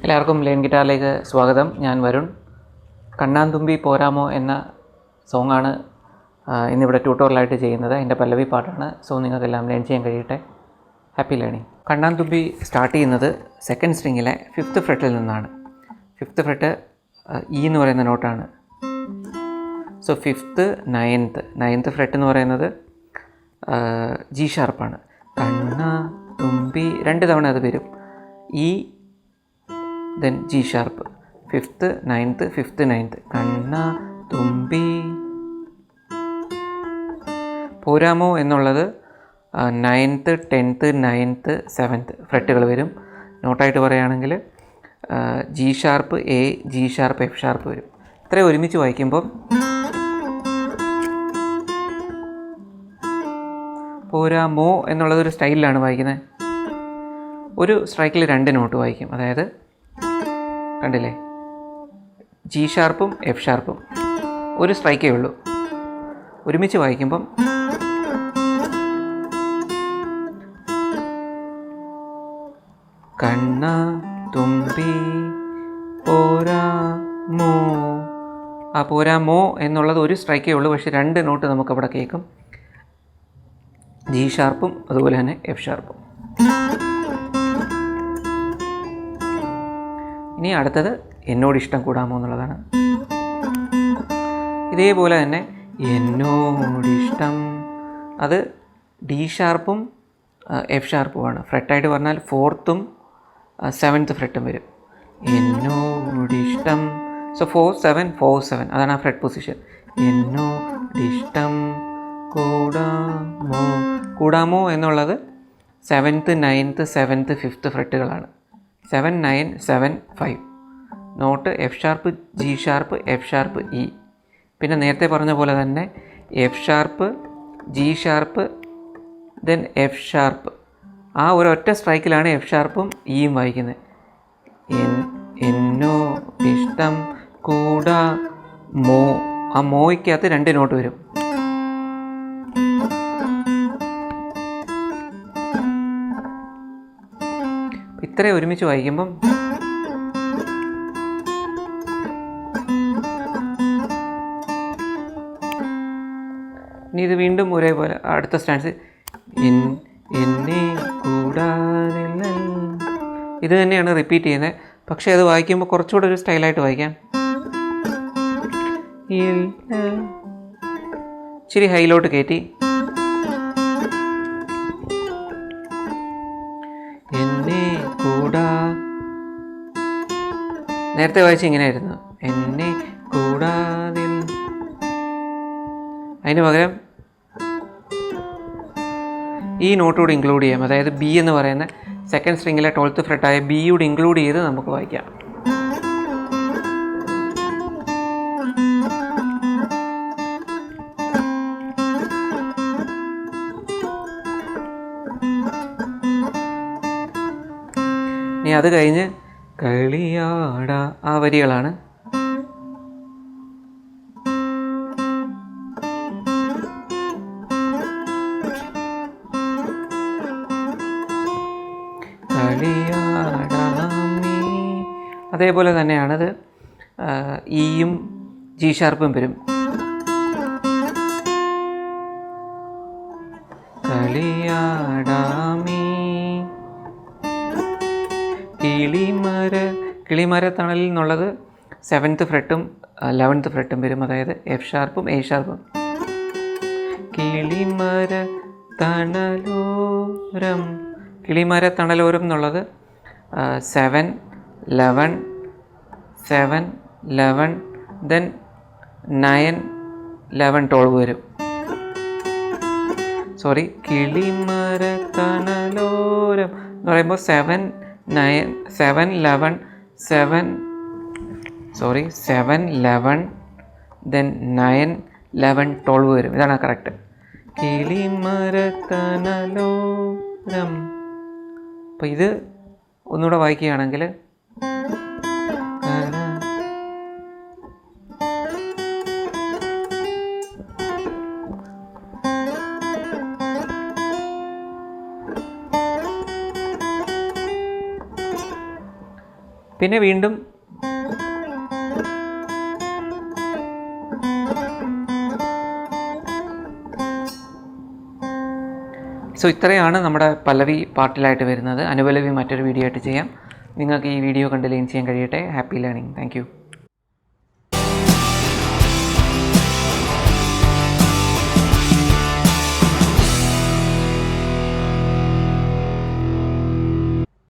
എല്ലാവർക്കും ലെയിൻ ഗിറ്റാറിലേക്ക് സ്വാഗതം. ഞാൻ വരുൺ. കണ്ണാം തുമ്പി പോരാമോ എന്ന സോങ്ങാണ് ഇന്നിവിടെ ട്യൂട്ടോറിയലായിട്ട് ചെയ്യുന്നത്. അതിൻ്റെ പല്ലവി പാട്ടാണ്. സോ നിങ്ങൾക്കെല്ലാം ലേൺ ചെയ്യാൻ കഴിയട്ടെ. Happy learning. കണ്ണാം തുമ്പി സ്റ്റാർട്ട് ചെയ്യുന്നത് സെക്കൻഡ് സ്ട്രിങ്ങിലെ 5th ഫ്രെറ്റിൽ നിന്നാണ്. 5th ഫ്രെറ്റ് ഇ എന്ന് പറയുന്ന നോട്ടാണ്. സോ 5th 9th ഫ്രെറ്റ് എന്ന് പറയുന്നത് ജി ഷാർപ്പാണ്. കണ്ണാ തുമ്പി 2 തവണ അത് വരും. E then G sharp, 5th 9th 5th 9th. കണ്ണാ തുമ്പി പോരാമോ എന്നുള്ളത് 9th 10th 9th 7th ഫ്രെറ്റുകൾ വരും. നോട്ടായിട്ട് പറയുകയാണെങ്കിൽ G sharp A, G sharp F sharp വരും. ഇത്രയും ഒരുമിച്ച് വായിക്കുമ്പം പോരാമോ എന്നുള്ളതൊരു സ്റ്റൈലിലാണ് വായിക്കുന്നത്. ഒരു സ്ട്രൈക്കിൽ 2 നോട്ട് വായിക്കും. അതായത് കണ്ടില്ലേ, ജി ഷാർപ്പും എഫ് ഷാർപ്പും ഒരു സ്ട്രൈക്കേ ഉള്ളൂ. ഒരുമിച്ച് വായിക്കുമ്പം കണ്ണാ തുമ്പി പോരാമോ. ആ പോരാമോ എന്നുള്ളത് ഒരു സ്ട്രൈക്കേ ഉള്ളൂ, പക്ഷെ 2 നോട്ട് നമുക്കവിടെ കേൾക്കും. ജി ഷാർപ്പും അതുപോലെ തന്നെ എഫ് ഷാർപ്പും. ഇനി അടുത്തത് എന്നോടിഷ്ടം കൂടാമോ എന്നുള്ളതാണ്. ഇതേപോലെ തന്നെ എന്നോടിഷ്ടം, അത് ഡി ഷാർപ്പും എഫ് ഷാർപ്പുമാണ്. ഫ്രെറ്റായിട്ട് പറഞ്ഞാൽ 4th 7th ഫ്രെറ്റും വരും. എന്നോടിഷ്ടം. സോ 4 7 4 7 അതാണ് ആ ഫ്രെറ്റ് പൊസിഷൻ. എന്നോടിഷ്ടം കൂടാമോ. കൂടാമോ എന്നുള്ളത് 7th 9th 7th 5th ഫ്രെറ്റുകളാണ്. 7 9 7 5. Note F sharp G sharp F sharp E. പിന്നെ നേരത്തെ പറഞ്ഞ പോലെ തന്നെ F sharp G sharp then F sharp. ആ ഒരൊറ്റ സ്ട്രൈക്കിലാണ് എഫ് ഷാർപ്പും ഇയും വായിക്കുന്നത്. എന്നോ ഇഷ്ടം കൂടാ മോ. ആ മോയ്ക്കകത്ത് 2 നോട്ട് വരും. ഇത്രയും ഒരുമിച്ച് വായിക്കുമ്പം ഇനി ഇത് വീണ്ടും ഒരേപോലെ അടുത്ത സ്റ്റാൻസ് എന്നെ കൂടാതെ. ഇത് തന്നെയാണ് റിപ്പീറ്റ് ചെയ്യുന്നത്, പക്ഷേ അത് വായിക്കുമ്പോൾ കുറച്ചുകൂടെ ഒരു സ്റ്റൈലായിട്ട് വായിക്കാം. ഇച്ചിരി ഹൈലോട്ട് കയറ്റി എന്നെ കൂടാ. നേരത്തെ വായിച്ച് ഇങ്ങനെയായിരുന്നു, എന്നെ കൂടാതിൽ. അതിന് പകരം ഈ നോട്ടുകൂടി ഇൻക്ലൂഡ് ചെയ്യാം. അതായത് ബി എന്ന് പറയുന്ന സെക്കൻഡ് സ്ട്രിങ്ങിലെ 12th ഫ്രെറ്റായ ബി യൂടെ ഇൻക്ലൂഡ് ചെയ്ത് നമുക്ക് വായിക്കാം. ഇനി അത് കഴിഞ്ഞ് കളിയാട ആ വരികളാണ്. കളിയാടാമീ. അതേപോലെ തന്നെയാണത് ഇയും ജി ഷാർപ്പും വരും. കളിയാടാമീ. കിളിമരത്തണലിൽ നിന്നുള്ളത് 7th ഫ്രെറ്റും 11th ഫ്രെറ്റും വരും. അതായത് എഫ് ഷാർപ്പും എ ഷാർപ്പും. കിളിമരത്തണലോരം. കിളിമരത്തണലോരം എന്നുള്ളത് 7 11 7 11 ദെൻ 9 11 12 വരും. സോറി, കിളിമരത്തണലോരം എന്ന് പറയുമ്പോൾ 7 11 ദെൻ 9 11 12 വരും. ഇതാണ് കറക്റ്റ്. കിളിമരത്തണലോരം. അപ്പോൾ ഇത് ഒന്നുകൂടെ വായിക്കുകയാണെങ്കിൽ പിന്നെ വീണ്ടും സോ ഇത്രയാണ് നമ്മുടെ പല്ലവി പാർട്ടിലായിട്ട് വരുന്നത്. അനുപല്ലവി മറ്റൊരു വീഡിയോ ആയിട്ട് ചെയ്യാം. നിങ്ങൾക്ക് ഈ വീഡിയോ കണ്ട് ലേൺ ചെയ്യാൻ കഴിയട്ടെ. Happy learning. Thank you.